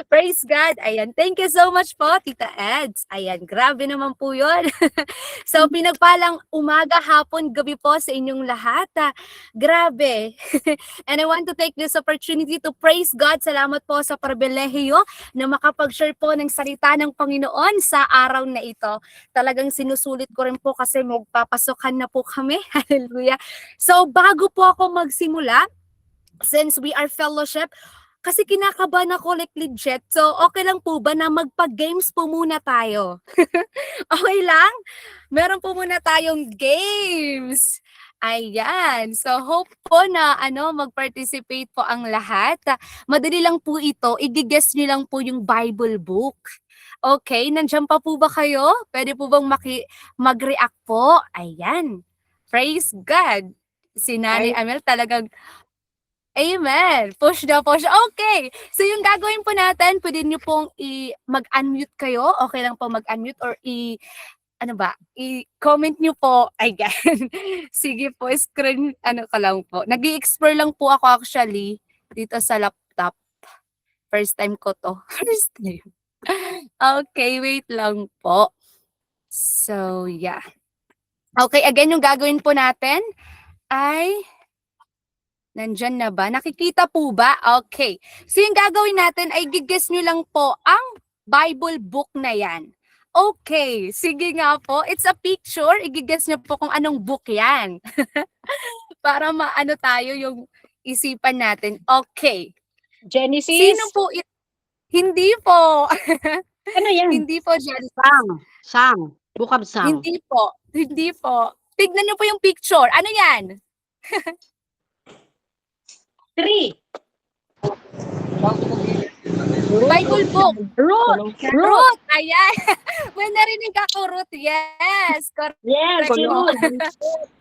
Praise God. Ayan. Thank you so much po, Tita Eds. Ayan, grabe naman po yun. So, pinagpalang umaga, hapon, gabi po sa inyong lahat. Grabe. And I want to take this opportunity to praise God. Salamat po sa pribilehiyo na makapag-share po ng salita ng Panginoon sa araw na ito. Talagang sinusulit ko rin po kasi magpapasukan na po kami. Hallelujah. So, bago po ako magsimula, since we are fellowship, kasi kinakabahan ako like legit. So, okay lang po ba na magpa-games po muna tayo? Okay lang? Meron po muna tayong games. Ayan. So, hope po na mag-participate po ang lahat. Madali lang po ito. I-guess nyo lang po yung Bible book. Okay, nandiyan pa po ba kayo? Pwede po bang mag-react po? Ayan. Praise God. Si Nanay Amel talagang amen. Push na push. Okay. So yung gagawin po natin, pwede niyo pong mag-unmute kayo. Okay lang po mag-unmute or i-comment niyo po. Ayan. Sige po, screen, ka lang po. Nag-i-explore lang po ako actually dito sa laptop. First time ko to. First time. Okay, wait lang po. So, yeah. Okay, again, yung gagawin po natin ay nandyan na ba? Nakikita po ba? Okay. So yung gagawin natin ay gigess nyo lang po ang Bible book na yan. Okay. Sige nga po. It's a picture. Igigess nyo po kung anong book yan. Para maano tayo yung isipan natin. Okay. Genesis? Sino po Hindi po. Ano yan? Hindi po Genesis. Sang. Book of Sang. Hindi po. Hindi po. Tignan nyo po yung picture. Ano yan? 3. Bible book. Ruth. Ruth. Ayan. May narinig ako, Ruth. Yes. Correct. Yes, Ruth.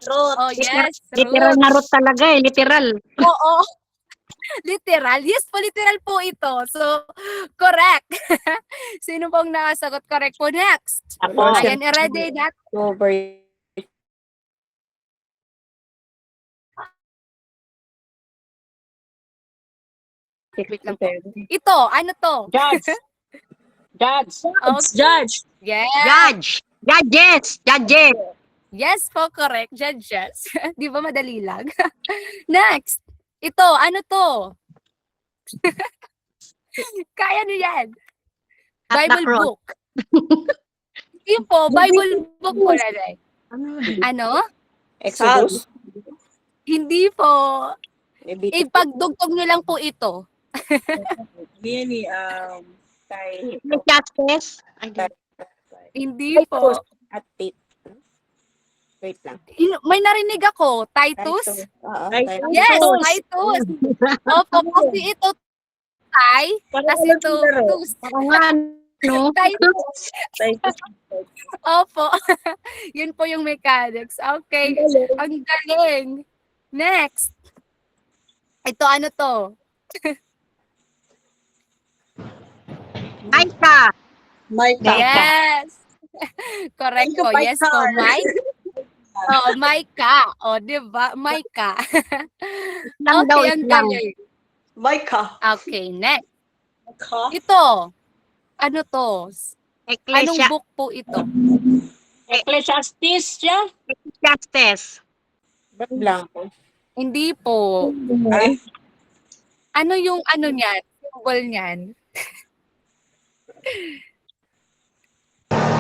Ruth. Oh, yes. Literal Ruth. na root talaga eh. Literal. Oo. Literal. Yes po, literal po ito. So, correct. Sino pong nakasagot? Correct po. Next. Ako. Ayan, ready na. Over. Wait lang po. Ito, ano to? Judge. Judge. Okay. Judge. Yes. Judge. Judges. Judges. Yes po, correct. Judges. Di ba madali lang? Next. Ito, ano to? Kaya nyo yan. At the Bible cross. book. Hindi po, Bible book po rin. Ano? Exodus. Hindi po. Ipagdugtog nyo lang po ito. Yan eh, kay Justice. Hindi po. at Tate. Wait lang. May narinig ako. Titus? Oo. Yes, Titus. Opo, kasi ito Tay, kasi ito Tus. No? Titus. Titus. Opo. Yun po yung mechanics. Okay. Ang galing. Next. Ito ano to? Micah. Micah. Yes. Correct po. Yes po, Mike. Oh, Micah. Oh, di ba? Micah. Lang daw, Okay, ang lang. galing. Micah. Okay, next. Micah. Ito. Ano to? Anong Ecclesia. book po ito? Ecclesiastes siya? Justice. Ba't blanco? Hindi po. Ay. Ano yung ano niyan? Symbol niyan?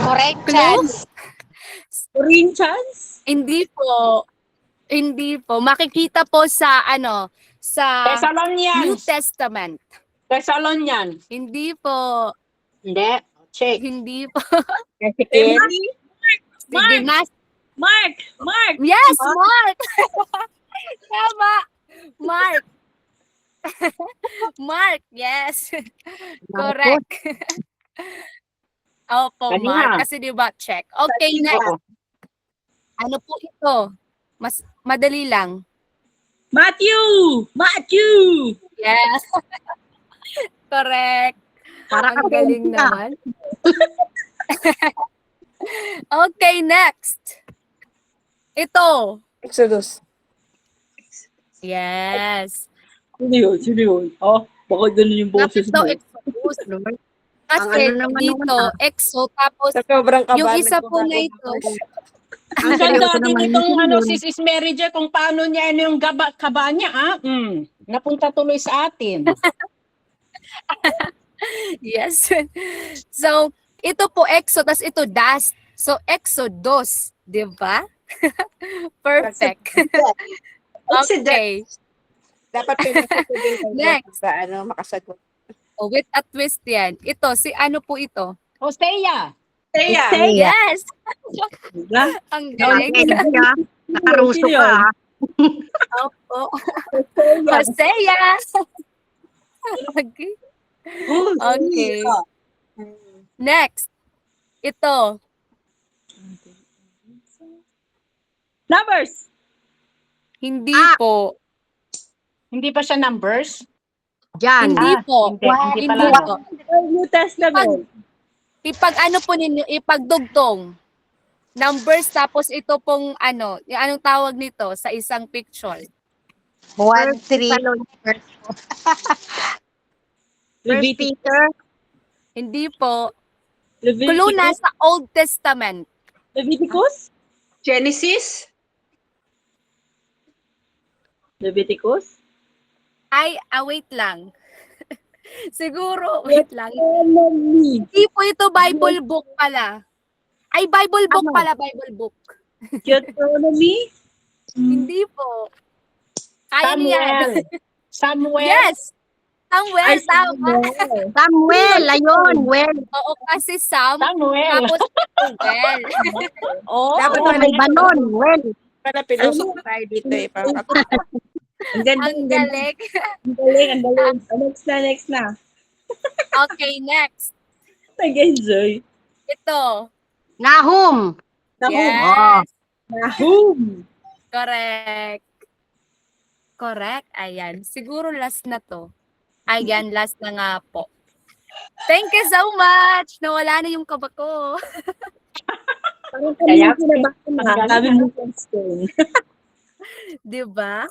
Corrections. Corinthians? Hindi po. Hindi po. Makikita po sa sa New Thessalonians. Testament. Thessalonians. Hindi po. Hindi. Check. Hindi po. Ezekiel. Sige, Mark. Mark. Yes, Mark. Tama. Mark. Mark, yes. Correct. Opo, Kanina. Mark. Kasi di ba, check. Okay, next. Ano po ito? Mas madali lang. Matthew. Yes. Correct. Para Ang galing ka. naman. Okay, next. Ito. Exodus. Yes. Sino yun? Oh, Baka ganun yung boses Bakit daw mo. Exodus? Lord. Kasi Ang ano naman dito, naman, EXO, tapos Sa sobrang kaba, yung isa po na ito, Ang Ang ganda seryoso din naman itong yun. Sis Mary Jo, kung paano niya yung kaba niya, napunta tuloy sa atin. yes. So, ito po EXO, tas ito dust. So, Exodus, di ba? Perfect. Okay. Dapat pinagsasabihin ko Next. ba, makasagot. Oh, with a twist yan. Ito, si ano po ito? Hosea. Teya! Yes! Diba? Ang Okay, galing. siya. Nakaruso ka. ah. Opo. Hosea! Okay. Okay. Next. Ito. Numbers. Hindi po. Hindi pa siya numbers? Dyan. Hindi po. Hindi Hindi pala. po. New Testament. Ipag ano po ninyo, ipagdugtong. Numbers, tapos ito pong ano, yung anong tawag nito sa isang picture. 1-3. First Leviticus. Peter. Hindi po. Leviticus. Clue na sa Old Testament. Leviticus. Genesis? Leviticus. Ay, wait lang. Siguro, wait lang. Hindi po ito Bible book pala. Ay, Bible book Ano? pala, Bible book. Deuteronomy. Hindi po. Kaya niyan. Samuel. Yes! Samuel, tama. Samuel, ayun. Well, Oo, kasi Sam, Samuel. tapos Samuel. Oh, Dapat oh, may iba nun. Well, Pala pilosopo tayo dito eh. Ang ganda, Ang galing. Ang galing, ang galing. Next na. Okay, next. Nag-enjoy. Ito. Nahum. Yes. Nahum. Correct. Correct. Ayan. Siguro last na to. Ayan, last na nga po. Thank you so much. Nawala na yung kaba ko. Kaya, ang dami mo question. Diba?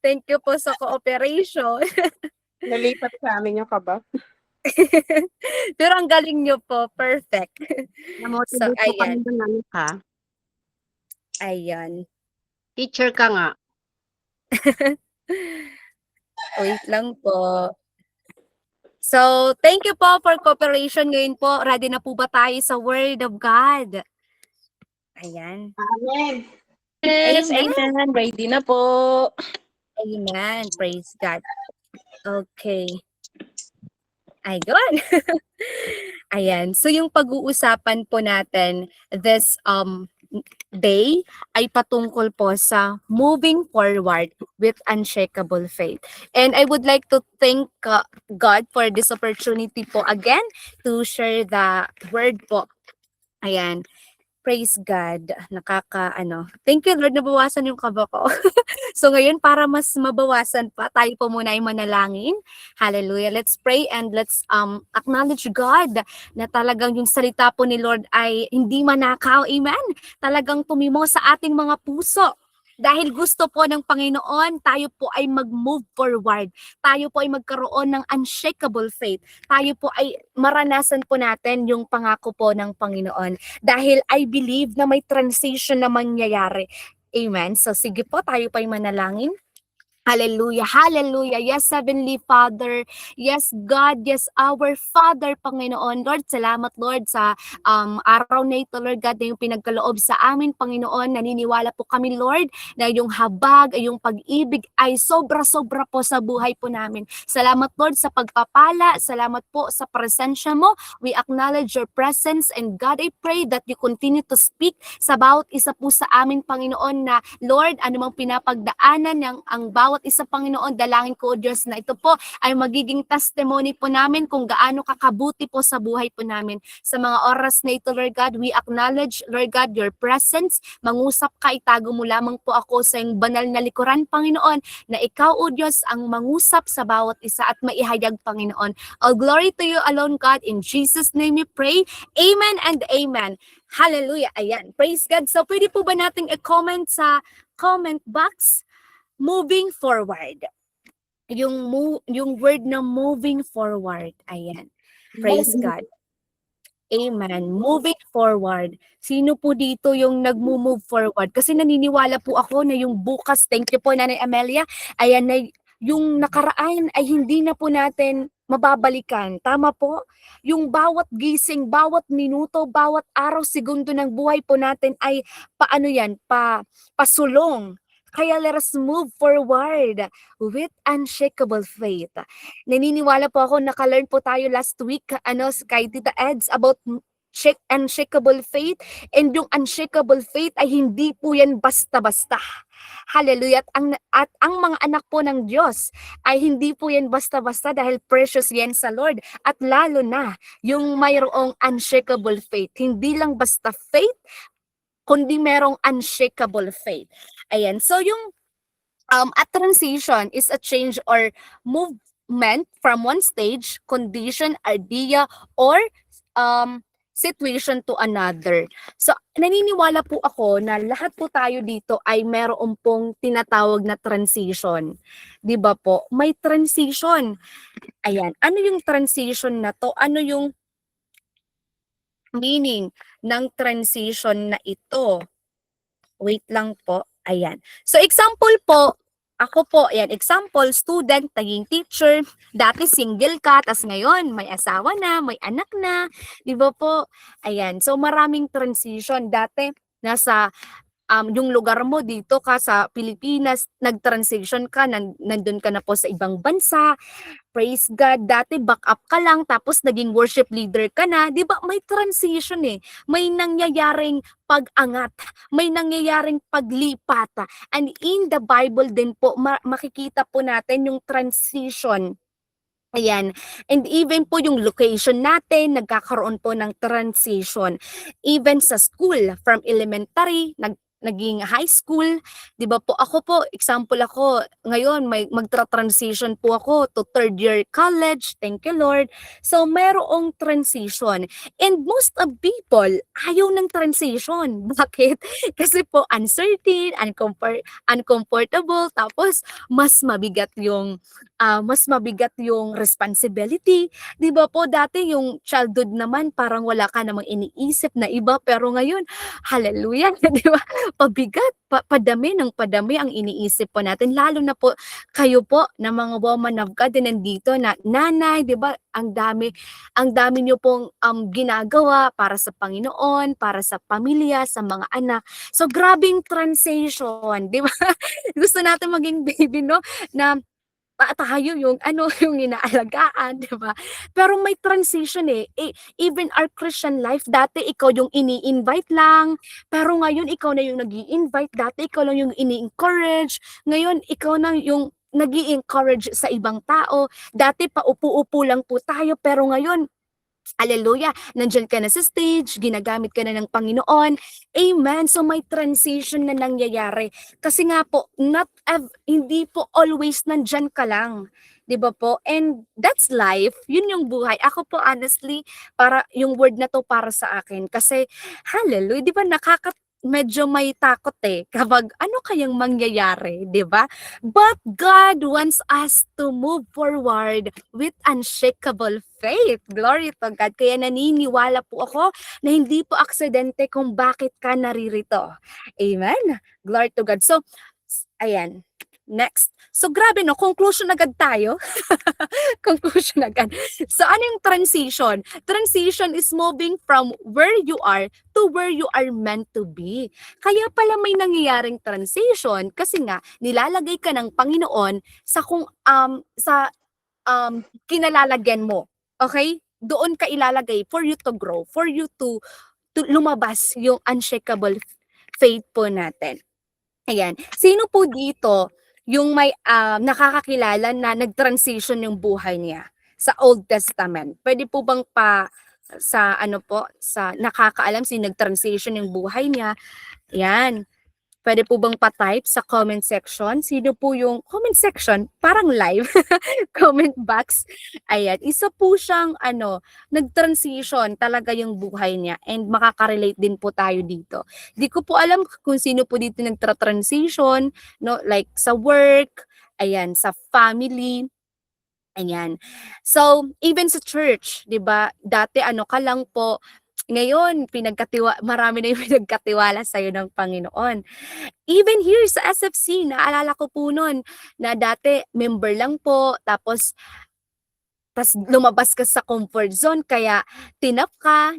Thank you po sa cooperation. Nalipat sa amin yung kaba. Pero ang galing nyo po. Perfect. Namotivate So, ko ka ayan. naman ka. Ayan. Teacher ka nga. Wait lang po. So, thank you po for cooperation. Ngayon po, ready na po ba tayo sa Word of God? Ayan. Amen. Yes, Amen. amen. Ready na po. Amen. Praise God. Okay. Ayun. Ayan. So, yung pag-uusapan po natin this day ay patungkol po sa moving forward with unshakable faith. And I would like to thank God for this opportunity po again to share the word po. Ayan. Praise God. Thank you Lord, nabawasan yung kaba ko. So ngayon, para mas mabawasan pa, tayo po muna ay manalangin. Hallelujah. Let's pray and let's acknowledge God na talagang yung salita po ni Lord ay hindi manakaw. Amen. Talagang tumimo sa ating mga puso. Dahil gusto po ng Panginoon, tayo po ay mag-move forward. Tayo po ay magkaroon ng unshakable faith. Tayo po ay maranasan po natin yung pangako po ng Panginoon. Dahil I believe na may transition na mangyayari. Amen. So sige po, tayo pa ay manalangin. Hallelujah, hallelujah. Yes, Heavenly Father. Yes, God. Yes, our Father, Panginoon. Lord, salamat, Lord, sa araw na ito, Lord God, na yung pinagkaloob sa amin, Panginoon. Naniniwala po kami, Lord, na yung habag, yung pag-ibig ay sobra-sobra po sa buhay po namin. Salamat, Lord, sa pagpapala. Salamat po sa presensya mo. We acknowledge your presence, and God, I pray that you continue to speak sa bawat isa po sa amin, Panginoon, na, Lord, anumang pinapagdaanan ng ang bawat isa, Panginoon, dalangin ko, O Diyos, na ito po ay magiging testimony po namin kung gaano kakabuti po sa buhay po namin. Sa mga oras na ito, Lord God, we acknowledge, Lord God, your presence. Mangusap ka, itago mo lamang po ako sa iyong banal na likuran, Panginoon, na ikaw, O Diyos, ang mangusap sa bawat isa at maihayag, Panginoon. All glory to you alone, God. In Jesus' name we pray. Amen and amen. Hallelujah. Ayan. Praise God. So, pwede po ba nating i-comment sa comment box? Moving forward. yung word na moving forward. Ayan. Praise God. Amen. Moving forward. Sino po dito yung nagmo-move forward? Kasi naniniwala po ako na yung bukas, thank you po Nanay Amelia, ayan na yung nakaraan ay hindi na po natin mababalikan. Tama po? Yung bawat gising, bawat minuto, bawat araw, segundo ng buhay po natin ay paano yan? Pasulong. Kaya let us move forward with unshakable faith. Naniniwala po ako, naka-learn po tayo last week, kay Tita Eds about unshakable faith. And yung unshakable faith ay hindi po yan basta-basta. Hallelujah. At ang mga anak po ng Diyos ay hindi po yan basta-basta dahil precious yan sa Lord. At lalo na yung mayroong unshakable faith. Hindi lang basta faith, kundi merong unshakable faith. Ayan. So yung a transition is a change or movement from one stage, condition, idea, or situation to another. So, naniniwala po ako na lahat po tayo dito ay meron pong tinatawag na transition. 'Di ba po? May transition. Ayan. Ano yung transition na to? Ano yung meaning ng transition na ito? Wait lang po. Ayan. So, example po, ako po, ayan, example, student, naging teacher, dati single ka, tas ngayon may asawa na, may anak na, di ba po? Ayan, so maraming transition. Dati, nasa yung lugar mo dito ka sa Pilipinas, nag-transition ka, nandun ka na po sa ibang bansa. Praise God, dati back up ka lang, tapos naging worship leader ka na. Di ba may transition eh. May nangyayaring pag-angat, may nangyayaring paglipat. And in the Bible din po, makikita po natin yung transition. Ayan. And even po yung location natin, nagkakaroon po ng transition. Even sa school, from elementary, naging high school, 'di ba po? Ako po, example ako, ngayon magtra-transition po ako to third year college. Thank you Lord. So mayroong transition. And most of people ayaw ng transition. Bakit? Kasi po uncertain, uncomfortable, tapos mas mabigat yung responsibility. 'Di ba po, dati yung childhood naman parang wala ka namang iniisip na iba, pero ngayon, hallelujah, 'di ba? Pabigat, padami ng padami ang iniisip po natin, lalo na po kayo po na mga woman of God na nandito na nanay, 'di ba? Ang dami niyo pong ginagawa para sa Panginoon, para sa pamilya, sa mga anak. So grabing transition, 'di ba? Gusto natin maging baby, no? Na tayo yung yung inaalagaan, 'di ba? Pero may transition eh. Even our Christian life, dati ikaw yung ini-invite lang, pero ngayon ikaw na yung nag-i-invite, dati ikaw lang yung ini-encourage, ngayon ikaw na yung nag-i-encourage sa ibang tao. Dati paupo-upo lang po tayo, pero ngayon, hallelujah, nandyan ka na sa stage, ginagamit ka na ng Panginoon. Amen. So may transition na nangyayari. Kasi nga po, hindi po always nandyan ka lang. 'Di ba po? And that's life. Yun yung buhay. Ako po honestly, para yung word na to para sa akin. Kasi hallelujah, 'di ba medyo may takot eh kapag ano kayang mangyayari, 'di ba? But God wants us to move forward with unshakable faith. Glory to God. Kaya naniniwala po ako na hindi po aksidente kung bakit ka naririto. Amen. Glory to God. So, ayan. Next. So, grabe no, conclusion agad tayo. Conclusion agad. So, ano yung transition? Transition is moving from where you are to where you are meant to be. Kaya pala may nangyayaring transition kasi nga nilalagay ka ng Panginoon sa kinalalagyan mo. Okay? Doon ka ilalagay for you to grow, for you to lumabas yung unshakable faith po natin. Ayan. Sino po dito yung may nakakakilala na nag-transition yung buhay niya sa Old Testament? Pwede po bang sa nakakaalam si nag-transition yung buhay niya? Ayan. Pwede po bang pa-type sa comment section? Sino po yung comment section? Parang live. Comment box. Ayan. Isa po siyang nag-transition talaga yung buhay niya. And makaka-relate din po tayo dito. Di ko po alam kung sino po dito nag-transition, no? Like sa work, ayan, sa family, ayan. So, even sa church, 'di ba? Dati ano ka lang po, ngayon marami na yung pinagkatiwala sa'yo ng Panginoon. Even here sa SFC, naalala ko po nun na dati member lang po, tas lumabas ka sa comfort zone kaya tinap ka,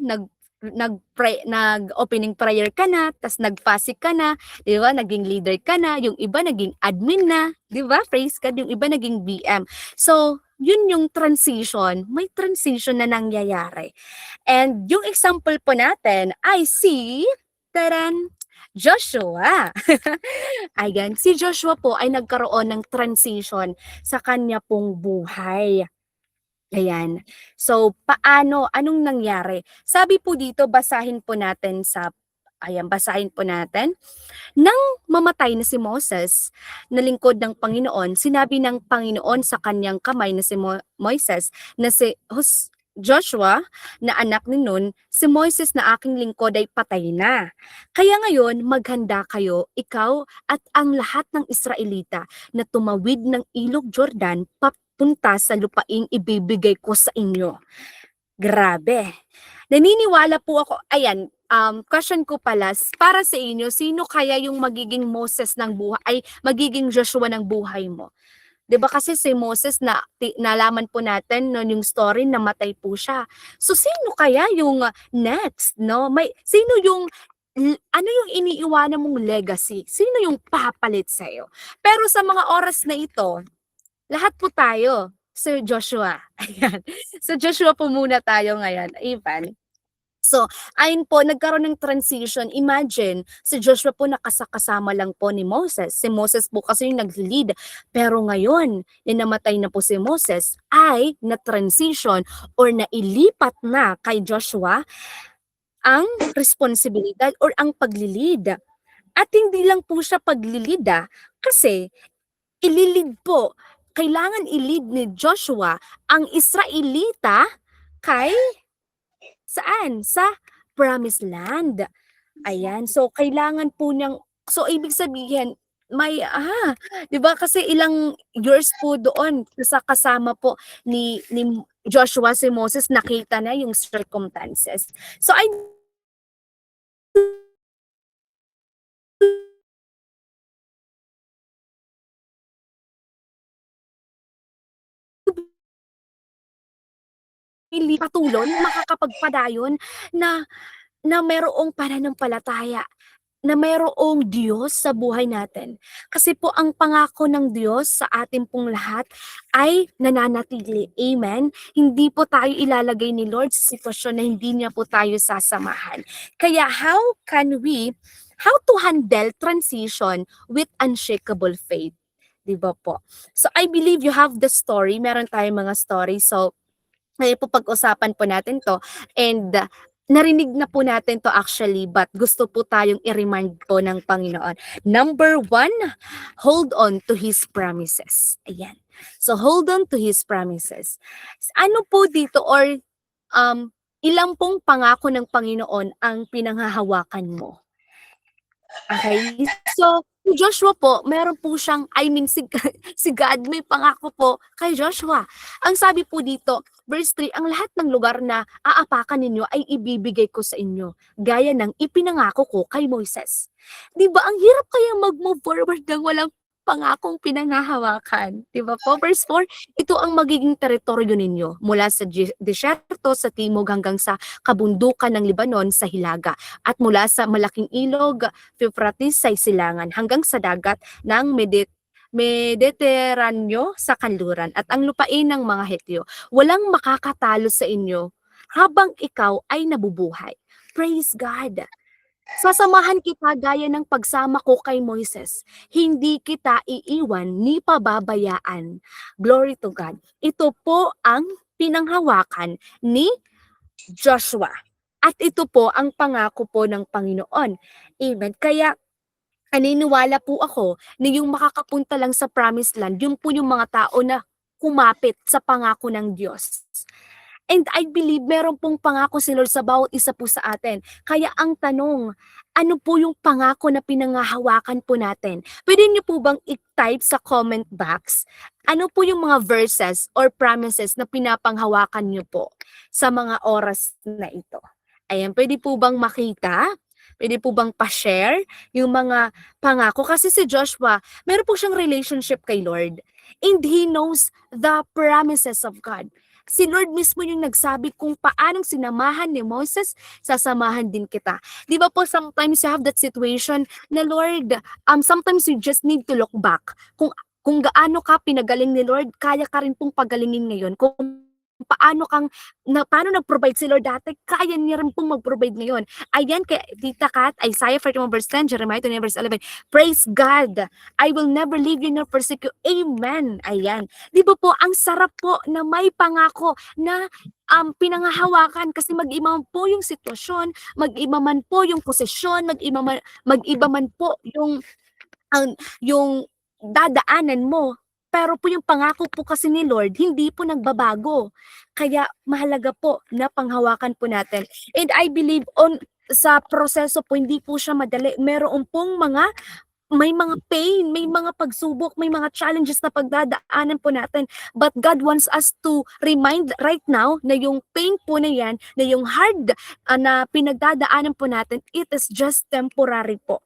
nag-opening prayer ka na, tas nag-fasting ka na, 'di ba? Naging leader ka na, yung iba naging admin na, 'di ba? Praise God, yung iba naging BM. So, yun yung transition, may transition na nangyayari. And yung example po natin ay si taran, Joshua. Ayan, si Joshua po ay nagkaroon ng transition sa kanya pong buhay. Ayan. So, anong nangyari? Sabi po dito, basahin po natin. Nang mamatay na si Moses, na lingkod ng Panginoon, sinabi ng Panginoon sa kanyang kamay na si Moises, na si Joshua, na anak ni Nun, si Moises na aking lingkod ay patay na. Kaya ngayon, maghanda kayo, ikaw at ang lahat ng Israelita, na tumawid ng ilog Jordan, papunta sa lupaing ibibigay ko sa inyo. Grabe. Naniniwala po ako, ayan, question ko pala, para sa inyo, sino kaya yung magiging Moses ng buhay, ay magiging Joshua ng buhay mo? 'Di ba kasi si Moses nalaman po natin no yung story, namatay po siya. So sino kaya yung next, no? Sino yung ano yung iniiwanan mong legacy? Sino yung papalit sa iyo? Pero sa mga oras na ito, lahat po tayo, Sir Joshua. Ayan. So Joshua po muna tayo ngayon, Ivan. So, ayun po, nagkaroon ng transition. Imagine, si Joshua po nakasama lang po ni Moses. Si Moses po kasi yung nag-lead. Pero ngayon, na namatay na po si Moses, ay na-transition or nailipat na kay Joshua ang responsibilidad or ang paglilid. At hindi lang po siya paglilid kasi kailangan ilid ni Joshua ang Israelita kay saan? Sa Promised Land. Ayan, so kailangan po niyang, so ibig sabihin, 'di ba kasi ilang years po doon kasama po ni Joshua si Moses, nakita na yung circumstances. So I patulon, makakapagpadayon na mayroong pananampalataya, na mayroong Diyos sa buhay natin. Kasi po ang pangako ng Diyos sa atin pong lahat ay nananatili. Amen? Hindi po tayo ilalagay ni Lord sa sitwasyon na hindi niya po tayo sasamahan. Kaya how to handle transition with unshakable faith? Diba po? So I believe you have the story. Meron tayong mga story. So ngayon po pag-usapan po natin to, and narinig na po natin to actually, but gusto po tayong i-remind po ng Panginoon. Number 1, hold on to His promises. Ayan. So hold on to His promises. Ano po dito, or ilang pong pangako ng Panginoon ang pinanghahawakan mo? Okay? So, si Joshua po, meron po siyang, si God may pangako po kay Joshua. Ang sabi po dito, verse 3, ang lahat ng lugar na aapakan ninyo ay ibibigay ko sa inyo, gaya ng ipinangako ko kay Moises. Di ba, ang hirap kaya mag-move forward ng walang pangakong pinanghahawakan. Di ba po? Verse 4, ito ang magiging teritoryo ninyo mula sa disyerto sa timog hanggang sa kabundukan ng Libanon sa hilaga, at mula sa malaking ilog, Euphrates sa silangan, hanggang sa dagat ng Mediteraneo sa kanluran, at ang lupain ng mga Hetyo. Walang makakatalo sa inyo habang ikaw ay nabubuhay. Praise God! Sasamahan kita gaya ng pagsama ko kay Moises. Hindi kita iiwan ni pababayaan. Glory to God. Ito po ang pinanghawakan ni Joshua. At ito po ang pangako po ng Panginoon. Amen. Kaya naniniwala po ako na yung makakapunta lang sa Promised Land, yun po yung mga tao na kumapit sa pangako ng Diyos. And I believe meron pong pangako si Lord sa bawat isa po sa atin. Kaya ang tanong, ano po yung pangako na pinangahawakan po natin? Pwede niyo po bang i-type sa comment box? Ano po yung mga verses or promises na pinapanghawakan niyo po sa mga oras na ito? Ayan, pwede po bang makita? Pwede po bang pa-share yung mga pangako? Kasi si Joshua, meron po siyang relationship kay Lord. And he knows the promises of God. Si Lord mismo yung nagsabi kung paanong sinamahan ni Moses, sasamahan din kita. Di ba po sometimes you have that situation na Lord, sometimes you just need to look back. Kung gaano ka pinagaling ni Lord, kaya ka rin pong pagalingin ngayon. Kung paano nag-provide si Lord dati, kaya niya rin pong mag-provide ngayon. Ayan, kay Tita Kat, Isaiah 41 verse 10, Jeremiah 20 verse 11. Praise God! I will never leave you nor forsake you. Amen! Ayan. Di ba po, ang sarap po na may pangako na pinangahawakan kasi mag-iba man po yung sitwasyon, mag-iba man po yung posisyon, mag-iba man po yung dadaanan mo. Pero po yung pangako po kasi ni Lord, hindi po nagbabago. Kaya mahalaga po na panghawakan po natin. And I believe sa proseso po, hindi po siya madali. Meron pong may mga pain, may mga pagsubok, may mga challenges na pagdadaanan po natin. But God wants us to remind right now na yung pain po na yan, na yung hard na pinagdadaanan po natin, it is just temporary po.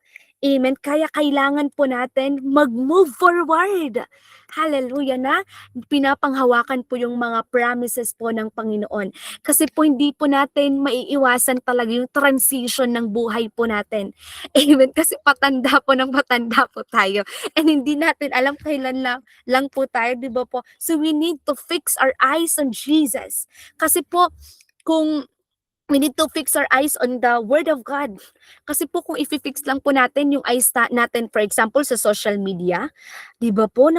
Amen. Kaya kailangan po natin mag-move forward. Hallelujah na. Pinapanghawakan po yung mga promises po ng Panginoon. Kasi po hindi po natin maiiwasan talaga yung transition ng buhay po natin. Amen. Kasi patanda po ng patanda po tayo. And hindi natin alam kailan lang po tayo, di ba po? So we need to fix our eyes on Jesus. Kasi po, we need to fix our eyes on the Word of God. Kasi po kung i-fix lang po natin yung eyes natin, for example, sa social media, di ba po,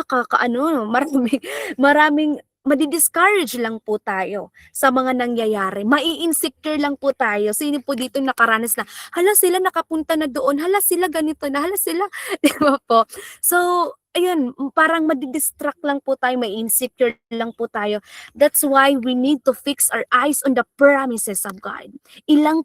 maraming madi-discourage lang po tayo sa mga nangyayari. Mai-insecure lang po tayo. Sino po dito nakaranas na, hala sila nakapunta na doon, hala sila ganito na, hala sila, di ba po? So, ayun, parang madi-distract lang po tayo, mai-insecure lang po tayo. That's why we need to fix our eyes on the promises of God. Ilang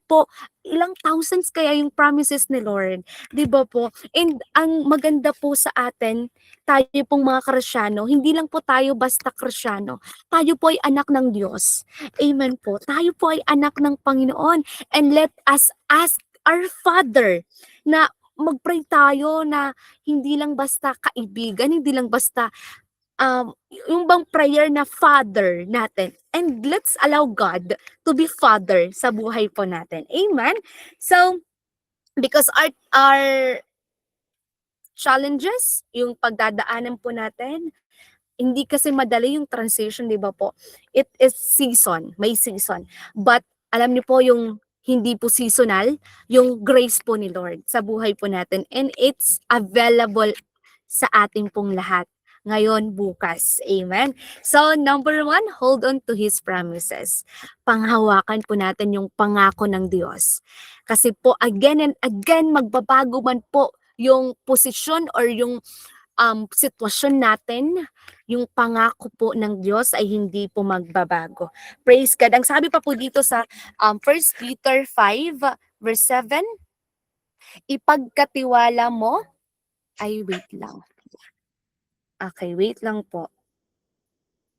thousands kaya yung promises ni Lord, 'di ba po? And ang maganda po sa atin, tayo pong mga Kristiyano, hindi lang po tayo basta Kristiyano. Tayo po ay anak ng Diyos. Amen po. Tayo po ay anak ng Panginoon. And let us ask our Father na mag-pray tayo na hindi lang basta kaibigan, hindi lang basta yung bang prayer na Father natin. And let's allow God to be Father sa buhay po natin. Amen? So, because our challenges, yung pagdadaanan po natin, hindi kasi madali yung transition, di ba po? It is season, may season. But alam niyo po yung hindi po seasonal, yung grace po ni Lord sa buhay po natin. And it's available sa ating pong lahat. Ngayon, bukas. Amen? So, number 1, hold on to His promises. Panghawakan po natin yung pangako ng Diyos. Kasi po, again and again, magbabago man po yung posisyon or yung sitwasyon natin, yung pangako po ng Diyos ay hindi po magbabago. Praise God. Ang sabi pa po dito sa 1 Peter 5 verse 7, ipagkatiwala mo, wait lang. Okay, wait lang po.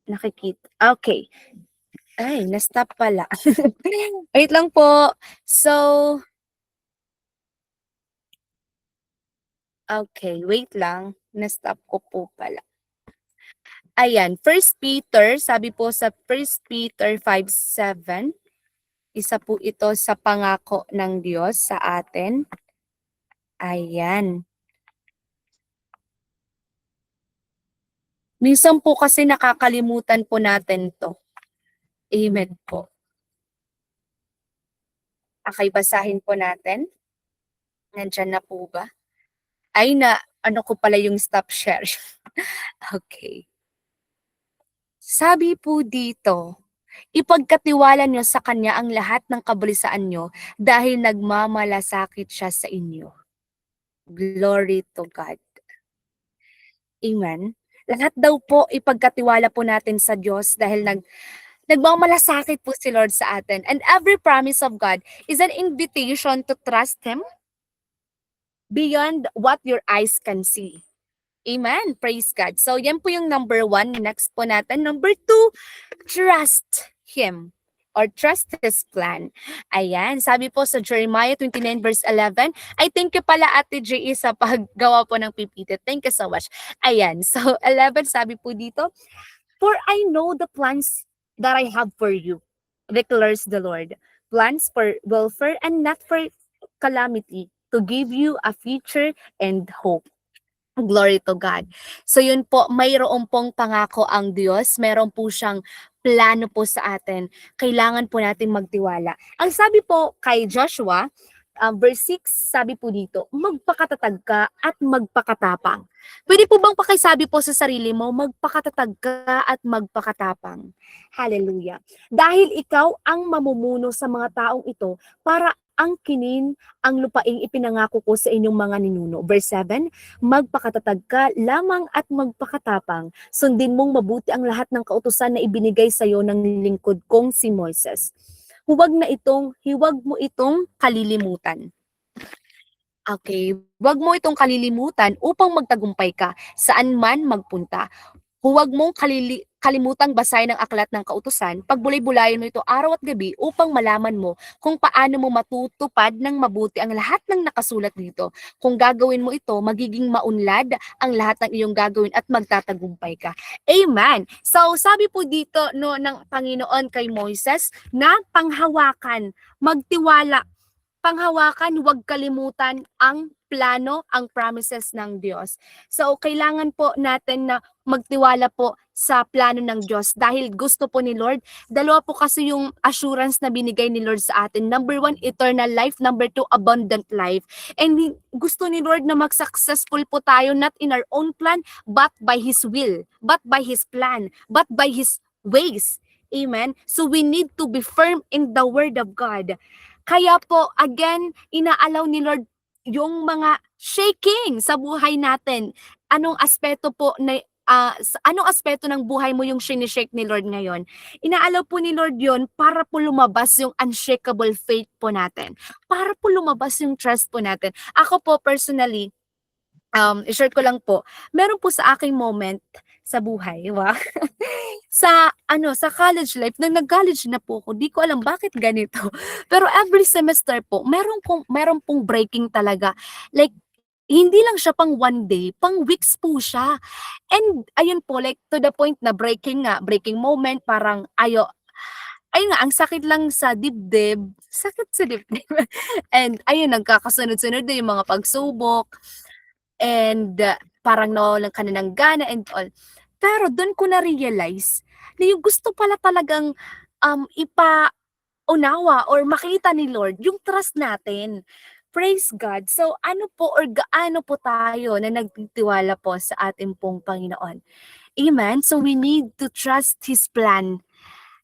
Nakikita. Okay. Ay, na-stop pala. Wait lang po. So, okay, wait lang. Na-stop ko po pala. Ayan, 1 Peter, sabi po sa 1 Peter 5:7, isa po ito sa pangako ng Diyos sa atin. Ayan. Minsan po kasi nakakalimutan po natin to. Amen po. Okay, basahin po natin. Nandyan na po ba? Ay ano ko pala yung stop share. Okay. Sabi po dito, ipagkatiwala niyo sa Kanya ang lahat ng kabalisaan niyo dahil nagmamalasakit siya sa inyo. Glory to God. Amen. Lahat daw po ipagkatiwala po natin sa Diyos dahil Nagmamalasakit po si Lord sa atin. And every promise of God is an invitation to trust Him beyond what your eyes can see. Amen. Praise God. So, yan po yung number 1. Next po natin. Number 2, trust Him or trust His plan. Ayan. Sabi po sa Jeremiah 29 verse 11, I thank you pala Ate J.E. sa paggawa po ng PPT. Thank you so much. Ayan. So, 11, sabi po dito, for I know the plans that I have for you, declares the Lord. Plans for welfare and not for calamity, to give you a future and hope. Glory to God. So yun po, mayroon pong pangako ang Diyos. Meron po siyang plano po sa atin. Kailangan po natin magtiwala. Ang sabi po kay Joshua, verse 6, sabi po dito, magpakatatag ka at magpakatapang. Pwede po bang pakisabi po sa sarili mo, magpakatatag ka at magpakatapang. Hallelujah. Dahil ikaw ang mamumuno sa mga taong ito para angkinin ang lupaing ipinangako ko sa inyong mga ninuno. Verse 7, magpakatatag ka lamang at magpakatapang. Sundin mong mabuti ang lahat ng kautusan na ibinigay sa iyo ng lingkod kong si Moises. Huwag mo itong kalilimutan. Okay, huwag mo itong kalilimutan upang magtagumpay ka saan man magpunta. Huwag mong kalimutang basahin ang aklat ng kautusan, pagbulay-bulayin mo ito araw at gabi upang malaman mo kung paano mo matutupad ng mabuti ang lahat ng nakasulat dito. Kung gagawin mo ito, magiging maunlad ang lahat ng iyong gagawin at magtatagumpay ka. Amen. So, sabi po dito ng Panginoon kay Moises na panghawakan, magtiwala, panghawakan, huwag kalimutan ang plano, ang promises ng Diyos. So, kailangan po natin na magtiwala po sa plano ng Diyos dahil gusto po ni Lord. Dalawa po kasi yung assurance na binigay ni Lord sa atin. Number 1, eternal life. Number 2, abundant life. And gusto ni Lord na mag-successful po tayo not in our own plan, but by His will, but by His plan, but by His ways. Amen? So, we need to be firm in the Word of God. Kaya po, again, inaalaw ni Lord yung mga shaking sa buhay natin. Anong aspeto po na anong aspeto ng buhay mo yung sinishake ni Lord ngayon? Inaalaw po ni Lord yon para po lumabas yung unshakable faith po natin. Para po lumabas yung trust po natin. Ako po personally, i-share ko lang po, meron po sa aking moment sa buhay, sa college life, nang nag-college na po ako, di ko alam bakit ganito. Pero every semester po, meron pong breaking talaga. Like, hindi lang siya pang one day, pang weeks po siya. And ayun po, like to the point na breaking moment, parang ayun nga, ang sakit lang sa dibdib, sakit sa dibdib. And ayun, nagkakasunod-sunod na yung mga pagsubok. And parang nawalan ka na ng gana and all. Pero doon ko na-realize na yung gusto pala talagang ipaunawa or makita ni Lord, yung trust natin. Praise God. So ano po or gaano po tayo na nagtitiwala po sa ating pong Panginoon? Amen? So we need to trust His plan.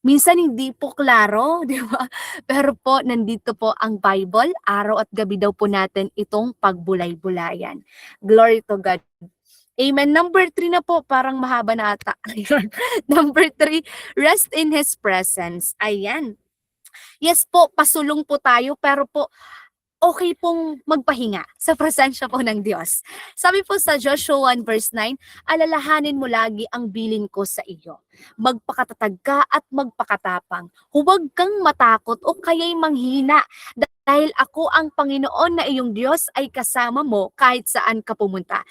Minsan hindi po klaro, di ba? Pero po, nandito po ang Bible. Araw at gabi daw po natin itong pagbulay-bulayan. Glory to God. Amen. Number 3 na po, parang mahaba na ata. Number 3, rest in His presence. Ayan. Yes po, pasulong po tayo, pero po, okay pong magpahinga sa presensya po ng Diyos. Sabi po sa Joshua 1 verse 9, alalahanin mo lagi ang bilin ko sa iyo. Magpakatatag ka at magpakatapang. Huwag kang matakot o kaya'y manghina dahil ako ang Panginoon na iyong Diyos ay kasama mo kahit saan ka pumunta.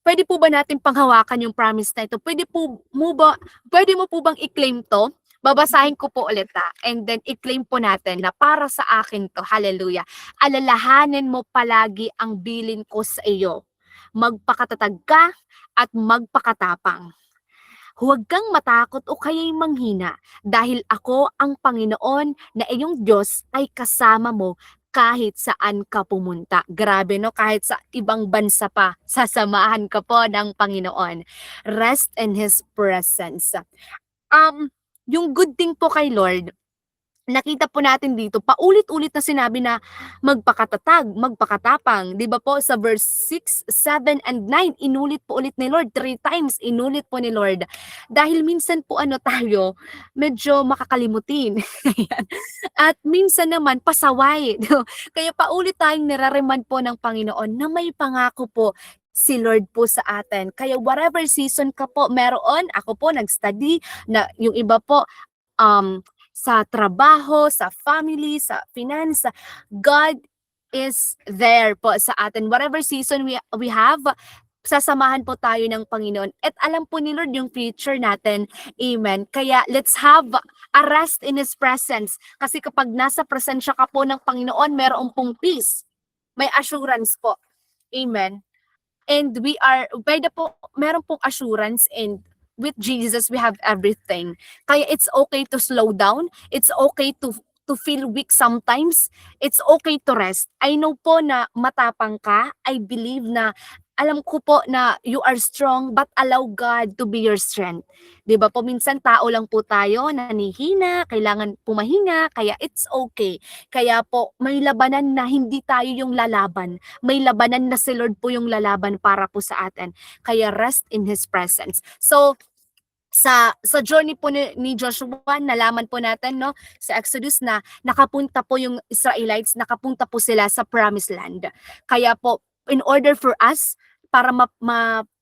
Pwede po ba natin panghawakan yung promise na ito? Pwede mo po bang i-claim to? Babasahin ko po ulit and then i-claim po natin na para sa akin to. Hallelujah. Alalahanin mo palagi ang bilin ko sa iyo. Magpakatatag ka at magpakatapang. Huwag kang matakot o kaya'y manghina dahil ako ang Panginoon na iyong Diyos ay kasama mo kahit saan ka pumunta. Grabe no, kahit sa ibang bansa pa, sasamahan ka po ng Panginoon. Rest in His presence. Yung good thing po kay Lord, nakita po natin dito, paulit-ulit na sinabi na magpakatatag, magpakatapang. Di ba po sa verse 6, 7, and 9, inulit po ulit ni Lord. 3 times inulit po ni Lord. Dahil minsan po tayo, medyo makakalimutin. Ayan. At minsan naman pasaway. Kaya paulit tayong niraremind po ng Panginoon na may pangako po si Lord po sa atin. Kaya whatever season ka po meron, ako po nag-study, na yung iba po, sa trabaho, sa family, sa finance, God is there po sa atin. Whatever season we have, sasamahan po tayo ng Panginoon. At alam po ni Lord yung future natin. Amen. Kaya let's have a rest in His presence. Kasi kapag nasa presensya ka po ng Panginoon, meron pong peace. May assurance po. Amen. And meron pong assurance, and with Jesus, we have everything. Kaya it's okay to slow down. It's okay to feel weak sometimes. It's okay to rest. I know po na matapang ka. I believe na, alam ko po na you are strong, but allow God to be your strength. Diba po, minsan tao lang po tayo, nanihina, kailangan pumahinga, kaya it's okay. Kaya po, may labanan na hindi tayo yung lalaban. May labanan na si Lord po yung lalaban para po sa atin. Kaya rest in His presence. So, sa journey po ni Joshua, nalaman po natin, no, sa Exodus, na nakapunta po yung Israelites, nakapunta po sila sa Promised Land. Kaya po, in order for us, para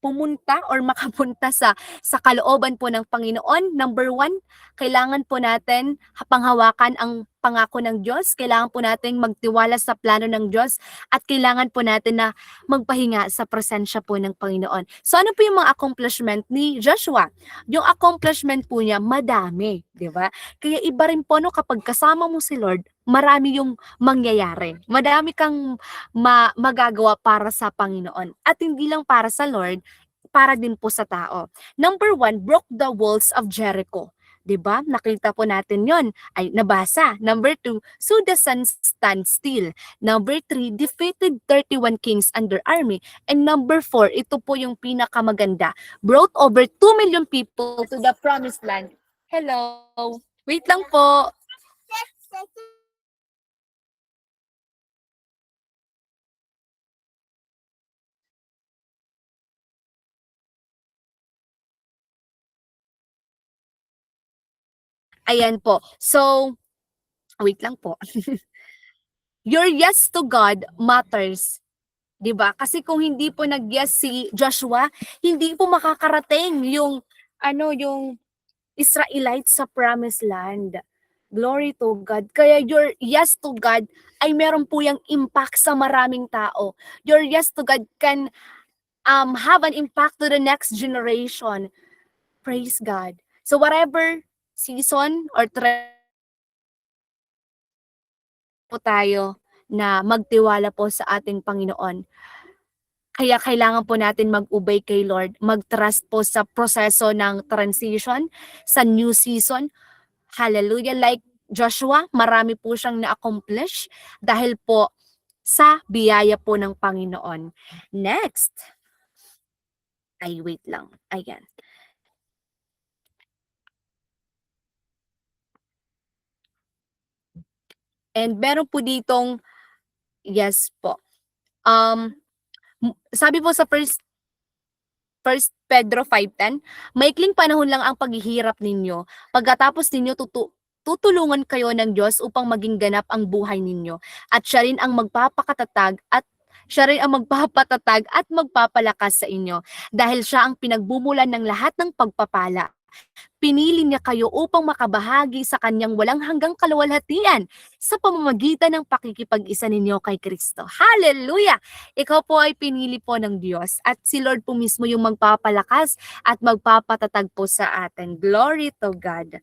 pumunta or makapunta sa kalooban po ng Panginoon, number 1, kailangan po natin panghawakan ang pangako ng Diyos, kailangan po natin magtiwala sa plano ng Diyos, at kailangan po natin na magpahinga sa presensya po ng Panginoon. So ano po yung mga accomplishment ni Joshua? Yung accomplishment po niya, madami, di ba? Kaya iba rin po, no, kapag kasama mo si Lord, marami yung mangyayari. Madami kang magagawa para sa Panginoon. At hindi lang para sa Lord, para din po sa tao. Number 1, broke the walls of Jericho. 'Di ba? Nakita po natin 'yon. Ay nabasa. Number 2, so the sun stand still. Number 3, defeated 31 kings under army. And number 4, ito po yung pinakamaganda, brought over 2 million people to the promised land. Hello. Wait lang po. Ayan po. So, wait lang po. Your yes to God matters. 'Di ba? Kasi kung hindi po nag-yes si Joshua, hindi po makakarating yung yung Israelites sa Promised Land. Glory to God. Kaya your yes to God ay meron po yung impact sa maraming tao. Your yes to God can have an impact to the next generation. Praise God. So whatever season or po tayo na magtiwala po sa ating Panginoon. Kaya kailangan po natin mag-obey kay Lord, mag-trust po sa proseso ng transition, sa new season. Hallelujah. Like Joshua, marami po siyang na-accomplish dahil po sa biyaya po ng Panginoon. Next. Ay, wait lang. Ayan. And meron po ditong, yes po. Sabi po sa First Pedro 5:10, maikling panahon lang ang paghihirap ninyo. Pagkatapos ninyo tutulungan kayo ng Diyos upang maging ganap ang buhay ninyo. At siya rin ang magpapatatag at magpapalakas sa inyo. Dahil siya ang pinagbumulan ng lahat ng pagpapala. Pinili niya kayo upang makabahagi sa kanyang walang hanggang kaluwalhatian sa pamamagitan ng pakikipag-isa ninyo kay Kristo. Hallelujah! Ikaw po ay pinili po ng Diyos at si Lord po mismo yung magpapalakas at magpapatatag po sa atin. Glory to God.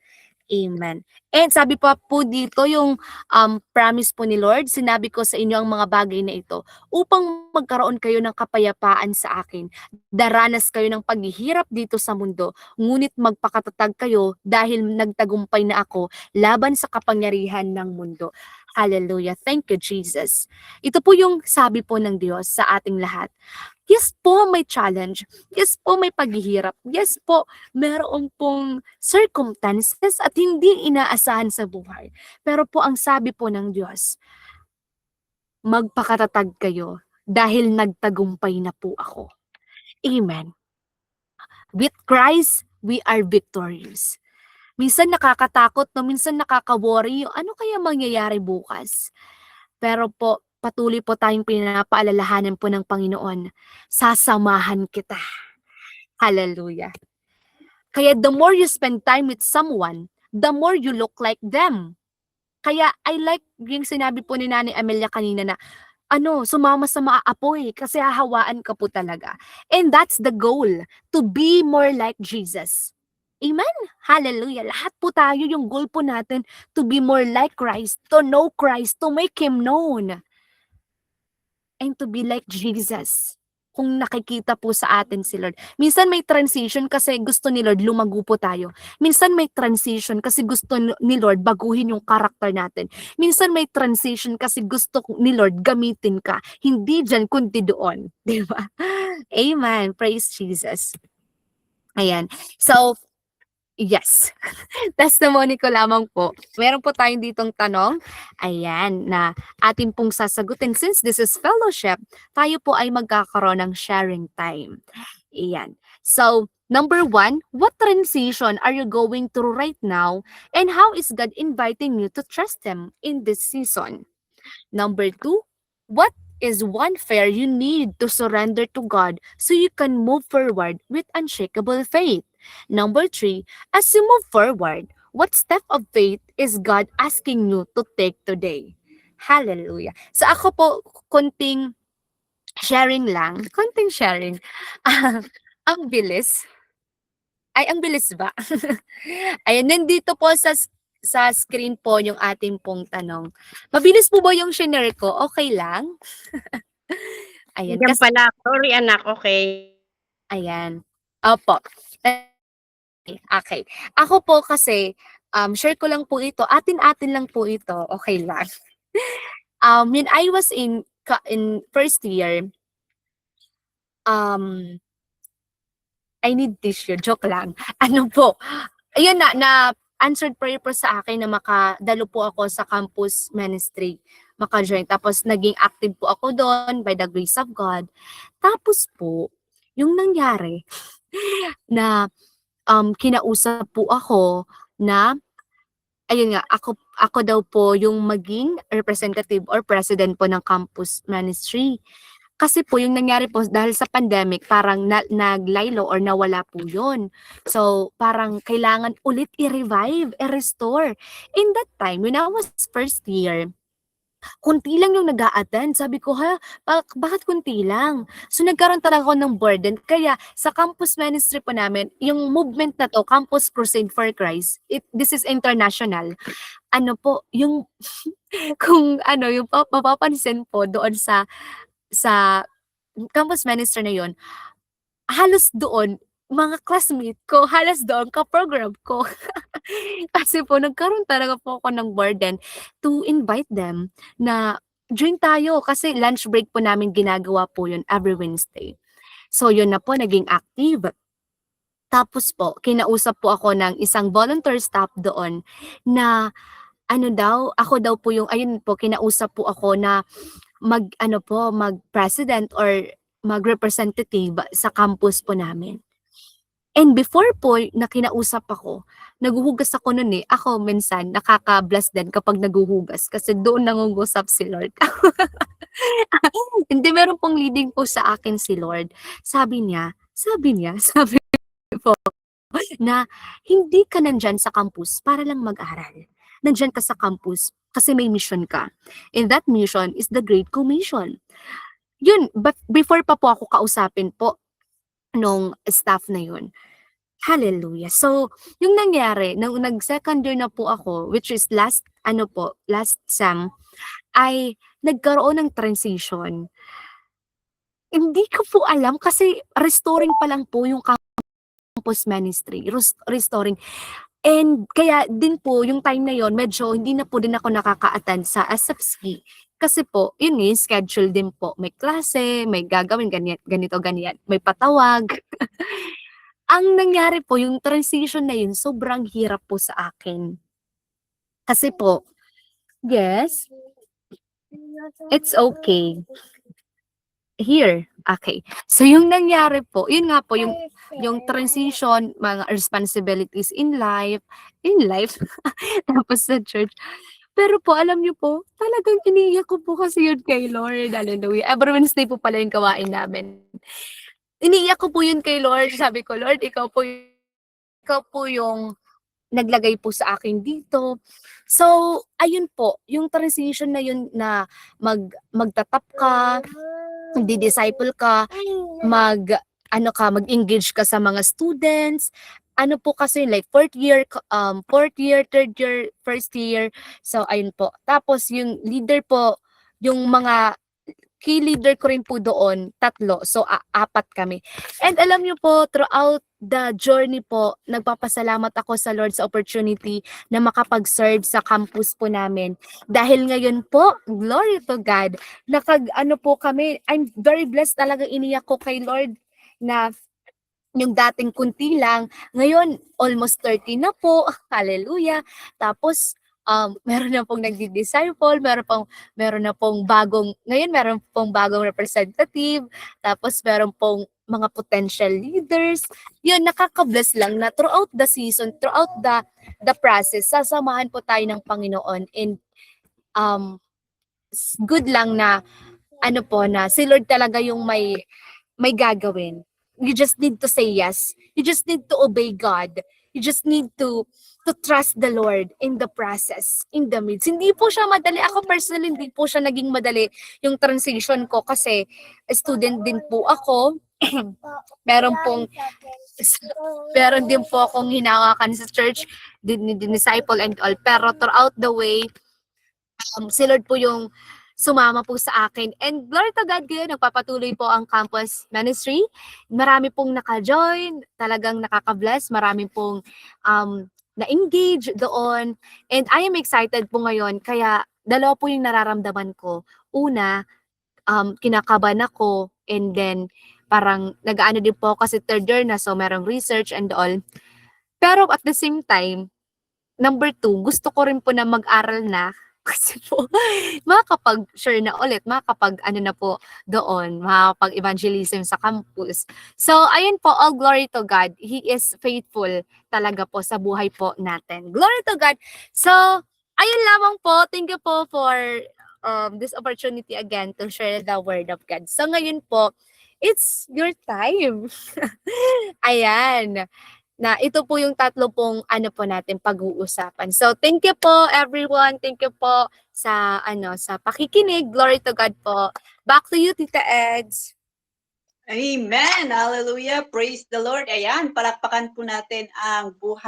Amen. And sabi po dito yung promise po ni Lord, sinabi ko sa inyo ang mga bagay na ito upang magkaroon kayo ng kapayapaan sa akin. Daranas kayo ng paghihirap dito sa mundo, ngunit magpakatatag kayo dahil nagtagumpay na ako laban sa kapangyarihan ng mundo. Hallelujah. Thank you, Jesus. Ito po yung sabi po ng Diyos sa ating lahat. Yes po, may challenge. Yes po, may paghihirap. Yes po, meron pong circumstances at hindi inaasahan sa buhay. Pero po ang sabi po ng Diyos, magpakatatag kayo dahil nagtagumpay na po ako. Amen. With Christ, we are victorious. Minsan nakakatakot, no? Minsan nakaka-worry, yung ano kaya mangyayari bukas? Pero po, patuloy po tayong pinapaalalahanan po ng Panginoon, sasamahan kita. Hallelujah. Kaya the more you spend time with someone, the more you look like them. Kaya I like yung sinabi po ni Nanay Amelia kanina na, sumama sa mga apoy kasi hahawaan ka po talaga. And that's the goal, to be more like Jesus. Amen? Hallelujah. Lahat po tayo, yung goal po natin, to be more like Christ, to know Christ, to make Him known. And to be like Jesus. Kung nakikita po sa atin si Lord. Minsan may transition kasi gusto ni Lord lumago po tayo. Minsan may transition kasi gusto ni Lord baguhin yung karakter natin. Minsan may transition kasi gusto ni Lord gamitin ka. Hindi dyan, kundi doon. Di ba? Amen. Praise Jesus. Ayan. So, yes. Testimony ko lamang po. Meron po tayong ditong tanong. Ayan, na atin pong sasagutin. Since this is fellowship, tayo po ay magkakaroon ng sharing time. Ayan. So, number 1, what transition are you going through right now? And how is God inviting you to trust Him in this season? Number 2, what is one fear you need to surrender to God so you can move forward with unshakable faith? Number 3, as you move forward, what step of faith is God asking you to take today? Hallelujah. So ako po, konting sharing lang. Konting sharing. Ang bilis. Ay, ang bilis ba? Ayan, nandito po sa screen po yung ating pong tanong. Mabilis po ba yung shinare ko? Okay lang? Ayan. Diyan pala. Sorry anak, okay. Ayan. Opo. Okay. Ako po kasi, share ko lang po ito. Atin-atin lang po ito. Okay lang. When I was in first year, I need tissue. Joke lang. Ano po? Ayun na answered prayer po sa akin na makadalo po ako sa campus ministry. Maka-join. Tapos naging active po ako doon by the grace of God. Tapos po, yung nangyari na kinausap po ako na, ayun nga, ako daw po yung maging representative or president po ng campus ministry. Kasi po yung nangyari po dahil sa pandemic, parang naglaylo or nawala po yun. So parang kailangan ulit i-revive, i-restore. In that time, when I was first year, kunti lang yung nag-a-attend. Sabi ko, bakit kunti lang? So nagkaroon talaga ako ng burden. Kaya sa campus ministry po namin, yung movement na to, Campus Crusade for Christ, this is international. Ano po, yung kung yung mapapansin po doon sa campus ministry na yon, halos doon, mga classmate ko, halos doon ka-program ko. Kasi po, nagkaroon talaga po ako ng burden to invite them na join tayo kasi lunch break po namin ginagawa po yun every Wednesday. So, yun na po, naging active. Tapos po, kinausap po ako ng isang volunteer staff doon na ako daw po yung, ayun po, kinausap po ako na mag-president or mag-representative sa campus po namin. And before po na kinausap ako, naghuhugas ako noon eh. Ako minsan nakaka-bless din kapag naghuhugas kasi doon nangungusap si Lord. Hindi, meron pong leading po sa akin si Lord. Sabi po na hindi ka nandyan sa campus para lang mag-aral. Nandyan ka sa campus kasi may mission ka. And that mission is the Great Commission. Yun, but before pa po ako kausapin po nung staff na yun. Hallelujah. So, yung nangyari, nung nag-second year na po ako, which is last SEM, ay nagkaroon ng transition. Hindi ko po alam kasi restoring pa lang po yung campus ministry. Restoring. And kaya din po yung time na yon medyo hindi na po din ako nakaka-attend sa SFC. Kasi po, yun nga yung schedule din po. May klase, may gagawin, ganito, ganyan. May patawag. Ang nangyari po, yung transition na yun, sobrang hirap po sa akin. Kasi po, yes, it's okay. Here, okay. So yung nangyari po, yun nga po, yung transition, mga responsibilities in life, tapos sa church. Pero po, alam niyo po, talagang iniiyak ko po kasi yun kay Lord. Hallelujah. Every Wednesday po pala yung gawain namin. Iniiyak ko po yun kay Lord. Sabi ko, Lord, ikaw po yung naglagay po sa akin dito. So, ayun po, yung transition na yun na magtatap ka, magdi-disciple ka, mag-engage ka sa mga students. Ano po kasi like fourth year, third year, first year. So ayun po. Tapos yung leader po, yung mga key leader ko rin po doon, 3. So 4 kami. And alam niyo po, throughout the journey po, nagpapasalamat ako sa Lord sa opportunity na makapag-serve sa campus po namin. Dahil ngayon po, glory to God, ano po kami, I'm very blessed talaga, iniyak ko kay Lord na yung dating kunti lang, ngayon almost 30 na po, hallelujah. Tapos meron na pong nagdi-disciple, meron na pong meron pong bagong representative, tapos meron pong mga potential leaders. Yun, nakaka-bless lang na throughout the season, throughout the process, sasamahan po tayo ng Panginoon. And good lang na ano po, na si Lord talaga yung may gagawin. You just need to say yes. You just need to obey God. You just need to trust the Lord in the process, in the midst. Hindi po siya madali. Ako personally, hindi po siya naging madali yung transition ko kasi student din po ako. meron din po akong hinawakan sa church, disciple and all. Pero throughout the way, si Lord po yung sumama po sa akin. And glory to God, ngayon nagpapatuloy po ang campus ministry. Marami pong naka-join, talagang nakaka-bless. Marami pong na-engage doon. And I am excited po ngayon. Kaya dalawa po yung nararamdaman ko. Una, kinakabahan ako. And then, parang nag-aano din po kasi third year na, so merong research and all. Pero at the same time, number 2, gusto ko rin po na mag-aral na kasi po makakapag-share na ulit, makakapag-ano na po doon, makakapag-evangelism sa campus. So, ayun po, all glory to God. He is faithful talaga po sa buhay po natin. Glory to God. So, ayun lamang po. Thank you po for this opportunity again to share the word of God. So, ngayon po, it's your time. Ayan, na ito po yung 3 pong ano po natin pag-uusapan. So thank you po everyone. Thank you po sa sa pakikinig. Glory to God po. Back to you, Tita Eds. Amen! Hallelujah! Praise the Lord! Ayan, palakpakan po natin ang buhay